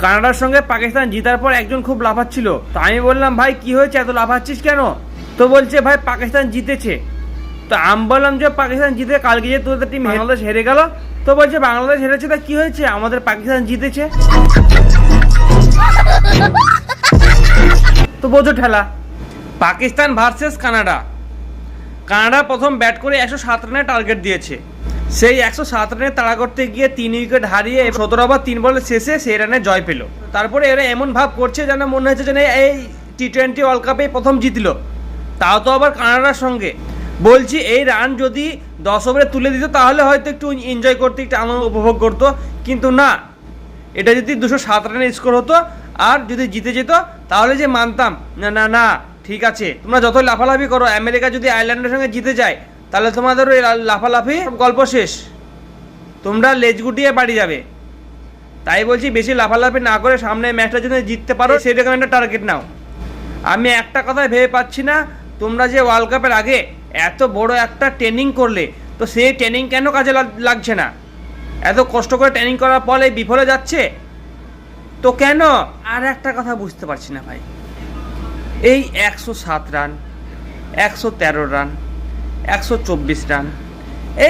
কানাডার সঙ্গে পাকিস্তান জিতার পর একজন খুব লাফাচ্ছিল। তো আমি বললাম, ভাই কি হয়েছে, এত লাফাচ্ছিস কেন? তো বলছে, ভাই পাকিস্তান জিতেছে। তো আমি বললাম যে পাকিস্তান জিতে, কালকে যে তোদের টিম বাংলাদেশ হেরে গেল। তো বলছে বাংলাদেশ হেরেছে, তা কি হয়েছে, আমাদের পাকিস্তান জিতেছে। তো বোঝো ঠেলা। Pakistan versus Canada. কানাডা প্রথম ব্যাট করে 107 রানের টার্গেট দিয়েছে। সেই 107 রানে তাড়া করতে গিয়ে 3 উইকেট হারিয়ে 17 ওভার 3 বলে শেষে সেই রানে জয় পেল। তারপরে এরা এমন ভাব করছে যেন মনে হচ্ছে যেন এই টি-20 ওয়ার্ল্ড কাপে প্রথম জিতলো, তাও তো আবার কানাডার সঙ্গে। বলছি এই রান যদি 10 ওভারে তুলে দিত তাহলে হয়তো একটু এনজয় করতে, একটু আনন্দ উপভোগ করতো, কিন্তু না, এটা যদি 207 রানের স্কোর হতো আর যদি জিতে যেত তাহলে যে মানতাম না না না ঠিক আছে, তোমরা যতই লাফালাফি করো, আমেরিকা যদি আয়ারল্যান্ডের সঙ্গে জিতে যায় তাহলে তোমাদের ওই লাফালাফি গল্প শেষ, তোমরা লেজ গুটিয়ে বাড়ি যাবে। তাই বলছি বেশি লাফালাফি না করে সামনে ম্যাচটা যদি জিততে পারো সেরকম একটা টার্গেট নাও। আমি একটা কথাই ভেবে পাচ্ছি না, তোমরা যে ওয়ার্ল্ড কাপের আগে এত বড় একটা ট্রেনিং করলে, তো সেই ট্রেনিং কেন কাজে লাগছে না? এত কষ্ট করে ট্রেনিং করার ফলে বিফলে যাচ্ছে তো কেন? আর একটা কথা বুঝতে পারছি না ভাই, এই 107 রান, 113 রান, 124 রান,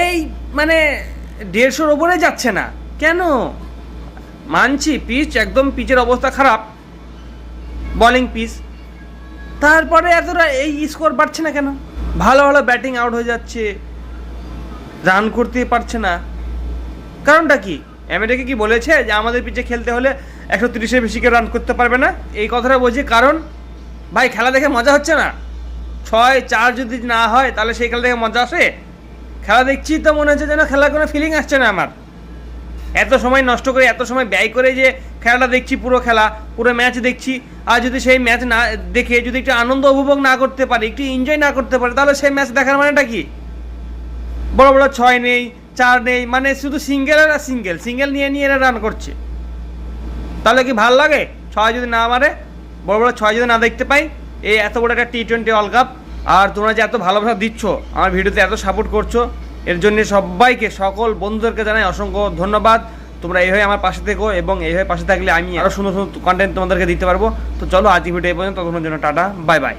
এই মানে 150-র ওপরে যাচ্ছে না কেন? মানছি পিচ, একদম পিচের অবস্থা খারাপ, বোলিং পিচ, তারপরে এতটা এই স্কোর বাড়ছে না কেন? ভালো ভালো ব্যাটিং আউট হয়ে যাচ্ছে, রান করতে পারছে না, কারণটা কি? আমেরিকা কি বলেছে যে আমাদের পিচে খেলতে হলে 130-এর বেশি কেউ রান করতে পারবে না? এই কথাটা বলছি কারণ ভাই খেলা দেখে মজা হচ্ছে না। 6-4 যদি না হয় তাহলে সেই খেলা দেখে মজা আসে? খেলা দেখছি তো মনে হচ্ছে যেন খেলার কোনো ফিলিং আসছে না আমার। এত সময় নষ্ট করে, এত সময় ব্যয় করে যে খেলাটা দেখছি, পুরো খেলা, পুরো ম্যাচ দেখছি, আর যদি সেই ম্যাচ না দেখে যদি একটু আনন্দ উপভোগ না করতে পারি, একটু এনজয় না করতে পারি, তাহলে সেই ম্যাচ দেখার মানেটা কি? বড় বড় 6 নেই, 4 নেই, মানে শুধু সিঙ্গেল আর সিঙ্গেল নিয়ে নিয়ে এরা রান করছে, তাহলে কি ভাল লাগে? 6 যদি না মারে, বড় বড় 6 যদি না দেখতে পাই, এই এত বড় একটা টি-20 ওয়ার্ল্ড কাপ, আর তোমরা যে এত ভালোবাসা দিচ্ছ, আমার ভিডিওতে এত সাপোর্ট করছো, এর জন্য সবাইকে, সকল বন্ধুদেরকে জানাই অসংখ্য ধন্যবাদ। তোমরা এইভাবে আমার পাশে থেকো, এবং এইভাবে পাশে থাকলে আমি আরও সুন্দর সুন্দর কন্টেন্ট তোমাদেরকে দিতে পারবো। তো চলো আজকে ভিডিও এই পর্যন্ত, ততক্ষণের জন্য টাটা, বাই বাই।